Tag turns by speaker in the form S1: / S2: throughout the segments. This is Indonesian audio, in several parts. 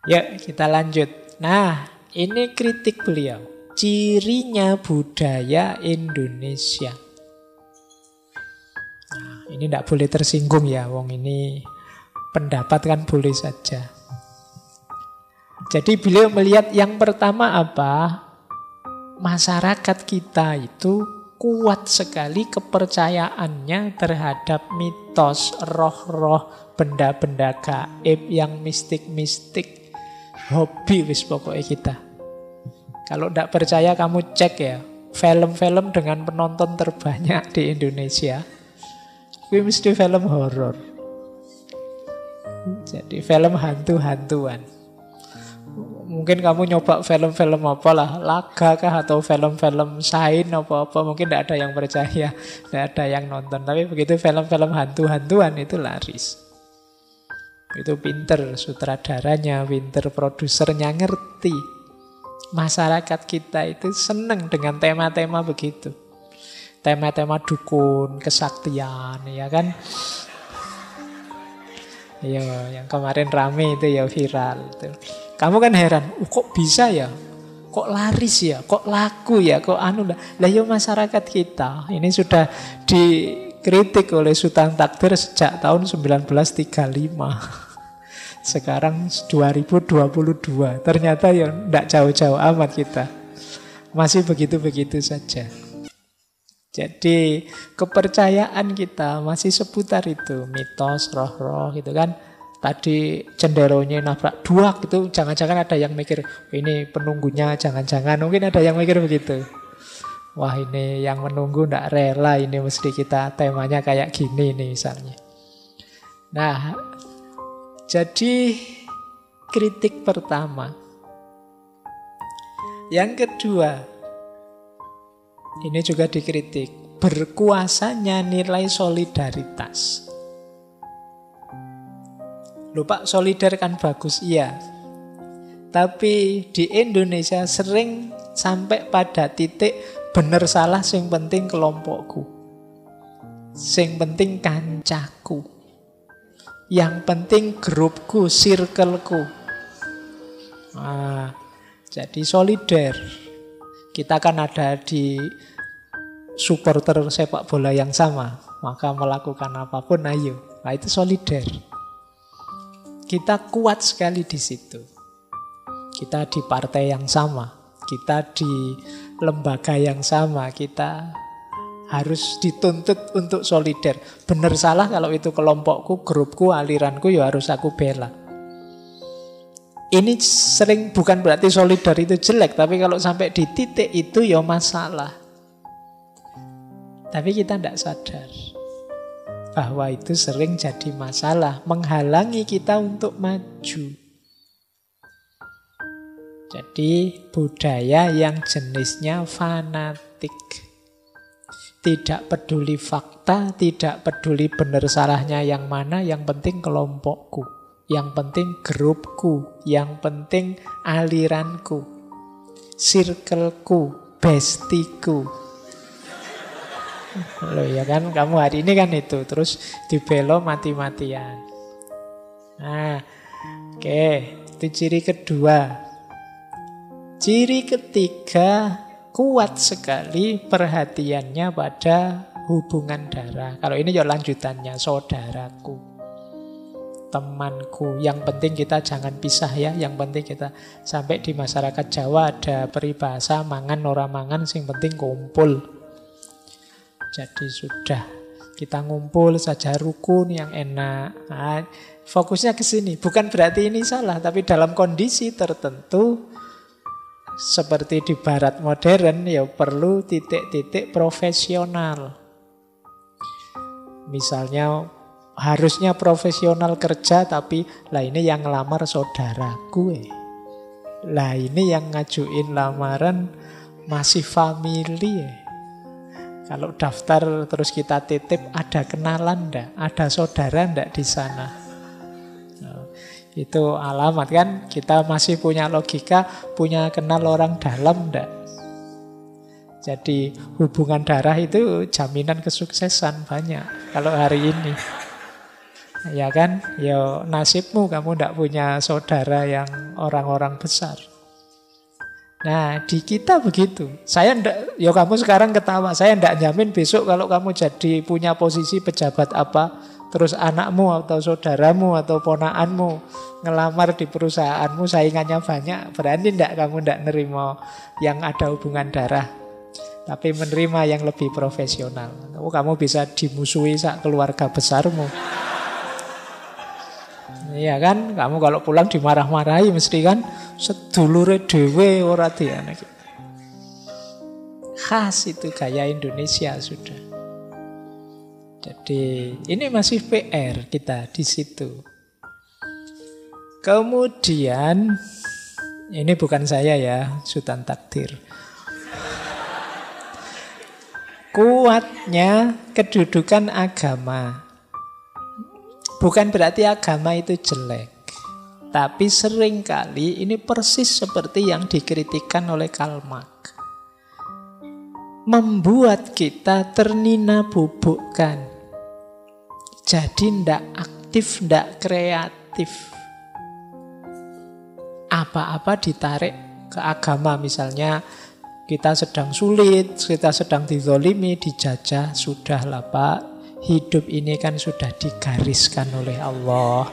S1: Yuk kita lanjut. Nah, ini kritik beliau. Cirinya budaya Indonesia. Nah, ini tidak boleh tersinggung ya, wong ini pendapat kan boleh saja. Jadi beliau melihat yang pertama apa? Masyarakat kita itu kuat sekali kepercayaannya terhadap mitos, roh-roh, benda-benda gaib yang mistik-mistik. Hobi wis pokoknya kita. Kalau tidak percaya kamu cek ya, film-film dengan penonton terbanyak di Indonesia itu mesti film horor. Jadi film hantu-hantuan. Mungkin kamu nyoba film-film apa lah, laga kah atau film-film sains apa-apa, mungkin tidak ada yang percaya, tidak ada yang nonton. Tapi begitu film-film hantu-hantuan itu laris. Itu pinter sutradaranya, pinter produsernya, ngerti. Masyarakat kita itu seneng dengan tema-tema begitu. Tema-tema dukun, kesaktian, ya kan? Ya, yang kemarin rame itu ya viral itu. Kamu kan heran, kok bisa ya? Kok laris ya? Kok laku ya? Kok anu lah? Lah ya masyarakat kita ini sudah dikritik oleh Sultan Takdir sejak tahun 1935. Sekarang 2022. Ternyata ya tidak jauh-jauh amat kita. Masih begitu-begitu saja. Jadi kepercayaan kita masih seputar itu. Mitos, roh-roh gitu kan. Tadi cenderonya nabrak duak gitu. Jangan-jangan ada yang mikir, ini penunggunya jangan-jangan. Mungkin ada yang mikir begitu. Wah ini yang menunggu tidak rela. Ini mesti kita temanya kayak gini nih misalnya. Nah, jadi kritik pertama. Yang kedua, ini juga dikritik, berkuasanya nilai solidaritas. Loh Pak, solidar kan bagus, iya. Tapi di Indonesia sering sampai pada titik bener salah sing penting kelompokku. Sing penting kancaku. Yang penting grupku, circleku. Nah, jadi solider. Kita kan ada di supporter sepak bola yang sama, maka melakukan apapun ayo. Nah, itu solider. Kita kuat sekali di situ. Kita di partai yang sama, kita di lembaga yang sama, kita harus dituntut untuk solider. Benar salah kalau itu kelompokku, grupku, aliranku, ya harus aku bela. Ini sering bukan berarti solider itu jelek, tapi kalau sampai di titik itu ya masalah. Tapi kita tidak sadar bahwa itu sering jadi masalah, menghalangi kita untuk maju. Jadi budaya yang jenisnya fanatik. Tidak peduli fakta, tidak peduli benar salahnya yang mana, yang penting kelompokku, yang penting grupku, yang penting aliranku, circleku, bestiku. Loh ya kan, kamu hari ini kan itu, terus dibelo mati-matian. Nah, oke, itu ciri kedua. Ciri ketiga, kuat sekali perhatiannya pada hubungan darah. Kalau ini ya lanjutannya, saudaraku, temanku. Yang penting kita jangan pisah ya. Yang penting kita, sampai di masyarakat Jawa ada peribahasa mangan ora mangan, sing penting kumpul. Jadi sudah, kita ngumpul saja rukun yang enak. Nah, fokusnya ke sini. Bukan berarti ini salah, tapi dalam kondisi tertentu seperti di barat modern ya perlu titik-titik profesional. Misalnya harusnya profesional kerja, tapi lah ini yang ngelamar saudaraku. Lah ini yang ngajuin lamaran masih family. Kalau daftar terus kita titip, ada kenalan ndak? Ada saudara ndak di sana? Nah, itu alamat kan, kita masih punya logika, punya kenal orang dalam ndak? Jadi hubungan darah itu jaminan kesuksesan banyak kalau hari ini. Ya kan? Ya nasibmu kamu tidak punya saudara yang orang-orang besar. Nah, di kita begitu. Saya ndak, ya kamu sekarang ketawa. Saya ndak jamin besok kalau kamu jadi punya posisi pejabat apa, terus anakmu atau saudaramu atau ponakanmu ngelamar di perusahaanmu, saingannya banyak, berani ndak kamu ndak nerima yang ada hubungan darah, tapi menerima yang lebih profesional. Oh, kamu bisa dimusuhi sak keluarga besarmu. Iya kan? Kamu kalau pulang dimarah-marahi mesti kan, sedulure dhewe ora diane. Khas itu gaya Indonesia sudah. Jadi ini masih PR kita di situ. Kemudian ini bukan saya ya, Sultan Takdir. Kuatnya kedudukan agama. Bukan berarti agama itu jelek. Tapi seringkali ini persis seperti yang dikritikkan oleh Karl Marx. Membuat kita ternina-bubukkan. Jadi ndak aktif, ndak kreatif. Apa-apa ditarik ke agama. Misalnya kita sedang sulit, kita sedang dizolimi, dijajah, sudahlah Pak. Hidup ini kan sudah digariskan oleh Allah.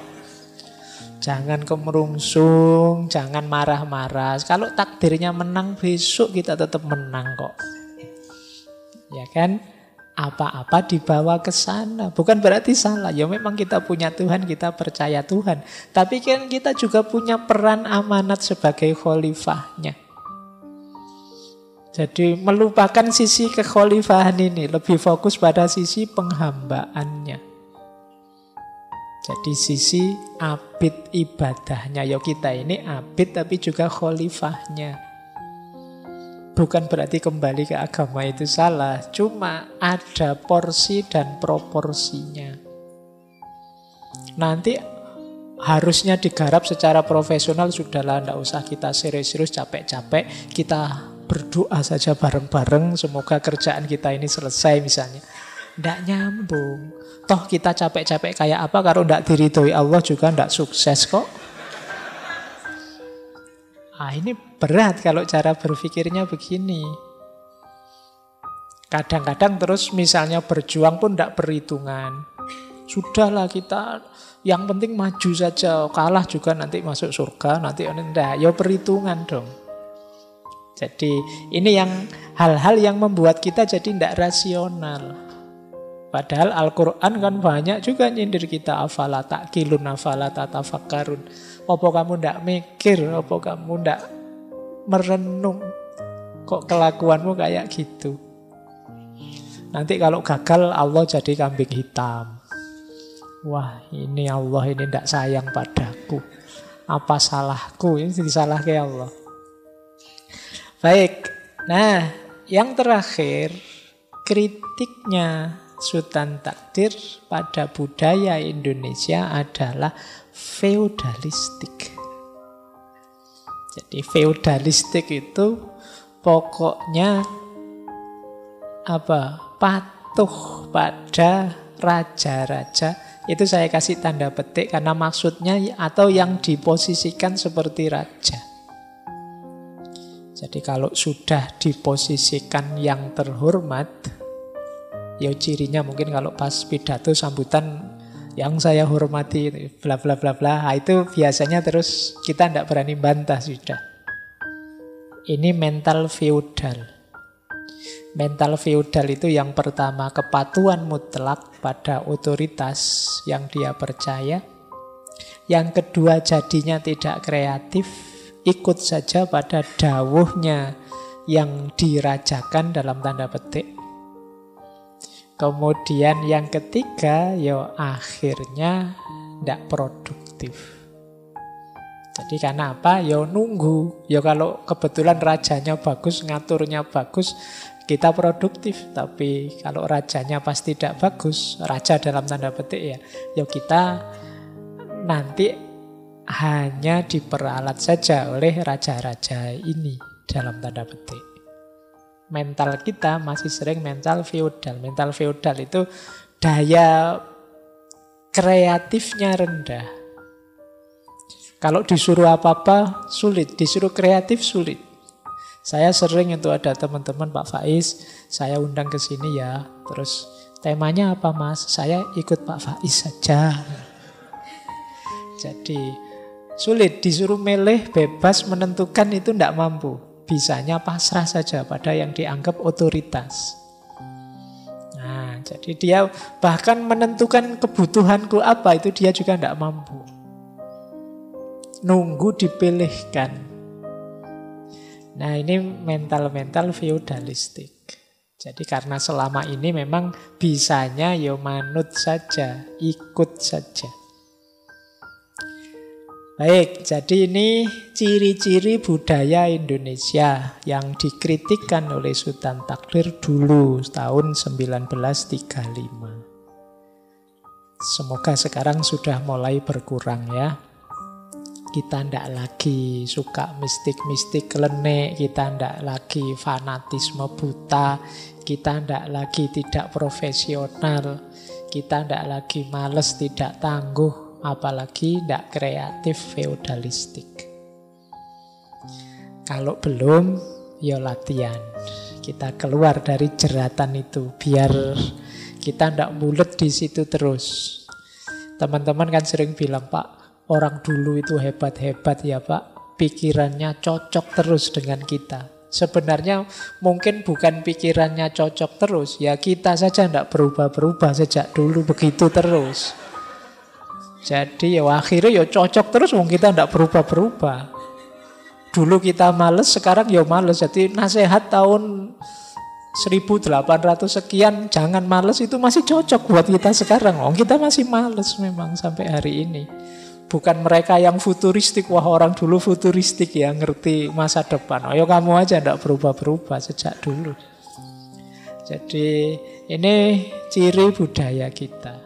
S1: Jangan kemerungsung, jangan marah-marah. Kalau takdirnya menang besok kita tetap menang kok. Ya kan? Apa-apa dibawa ke sana. Bukan berarti salah. Ya memang kita punya Tuhan, kita percaya Tuhan. Tapi kan kita juga punya peran amanat sebagai khalifahnya. Jadi melupakan sisi kekhalifahan ini, lebih fokus pada sisi penghambaannya. Jadi sisi abid ibadahnya. Ya kita ini abid tapi juga khalifahnya. Bukan berarti kembali ke agama itu salah. Cuma ada porsi dan proporsinya. Nanti harusnya digarap secara profesional. Sudahlah, tidak usah kita serius-serius capek-capek. Kita berdoa saja bareng-bareng, semoga kerjaan kita ini selesai misalnya. Tidak nyambung. Toh kita capek-capek kayak apa, kalau tidak diridhoi Allah juga tidak sukses kok. Ini berat kalau cara berpikirnya begini. Kadang-kadang terus misalnya berjuang pun tidak perhitungan. Sudahlah kita, yang penting maju saja, kalah juga nanti masuk surga, nanti enggak, ya perhitungan dong. Jadi ini yang hal-hal yang membuat kita jadi tidak rasional. Padahal Al-Quran kan banyak juga nyindir kita. Afala ta'qilun, afala tatafakkarun. Apa kamu tidak mikir, apa kamu tidak merenung. Kok kelakuanmu kayak gitu. Nanti kalau gagal Allah jadi kambing hitam. Wah, ini Allah ini tidak sayang padaku. Apa salahku? Ini disalahkan Allah. Baik, nah yang terakhir, kritiknya Sultan Takdir pada budaya Indonesia adalah feodalistik. Jadi feodalistik itu pokoknya apa? Patuh pada raja-raja. Itu saya kasih tanda petik karena maksudnya atau yang diposisikan seperti raja. Jadi kalau sudah diposisikan yang terhormat, ya cirinya mungkin kalau pas pidato sambutan yang saya hormati, bla bla bla bla, itu biasanya terus kita tidak berani bantah sudah. Ini mental feodal. Mental feodal itu yang pertama kepatuhan mutlak pada otoritas yang dia percaya. Yang kedua jadinya tidak kreatif, ikut saja pada dawuhnya yang dirajakan dalam tanda petik. Kemudian yang ketiga, ya akhirnya tidak produktif. Jadi karena apa? Ya nunggu. Ya kalau kebetulan rajanya bagus, ngaturnya bagus, kita produktif. Tapi kalau rajanya pas tidak bagus, raja dalam tanda petik ya kita nanti hanya diperalat saja oleh raja-raja ini dalam tanda petik. Mental kita masih sering mental feodal. Mental feodal itu daya kreatifnya rendah. Kalau disuruh apa-apa sulit, disuruh kreatif sulit. Saya sering itu ada teman-teman, Pak Faiz, saya undang ke sini ya. Terus temanya apa Mas? Saya ikut Pak Faiz saja. Jadi sulit, disuruh milih bebas menentukan itu tidak mampu. Bisanya pasrah saja pada yang dianggap otoritas. Nah, jadi dia bahkan menentukan kebutuhanku apa itu dia juga tidak mampu. Nunggu dipilihkan. Nah, ini mental-mental feudalistik. Jadi karena selama ini memang bisanya ya manut saja, ikut saja. Baik, jadi ini ciri-ciri budaya Indonesia yang dikritikkan oleh Sultan Taklir dulu tahun 1935. Semoga sekarang sudah mulai berkurang ya. Kita tidak lagi suka mistik-mistik klenik, kita tidak lagi fanatisme buta, kita tidak lagi tidak profesional, kita tidak lagi males, tidak tangguh, apalagi tidak kreatif feudalistik. Kalau belum, ya latihan. Kita keluar dari jeratan itu, biar kita tidak bulet di situ terus. Teman-teman kan sering bilang, Pak, orang dulu itu hebat-hebat ya Pak, pikirannya cocok terus dengan kita. Sebenarnya mungkin bukan pikirannya cocok terus, ya kita saja tidak berubah-berubah sejak dulu begitu terus. Jadi ya akhirnya ya cocok terus, wong kita tidak berubah-berubah. Dulu kita males, sekarang ya males. Jadi nasihat tahun 1800 sekian, jangan males, itu masih cocok buat kita sekarang. Wong kita masih males memang sampai hari ini. Bukan mereka yang futuristik, wah orang dulu futuristik ya, ngerti masa depan. Ayo kamu aja tidak berubah-berubah sejak dulu. Jadi ini ciri budaya kita.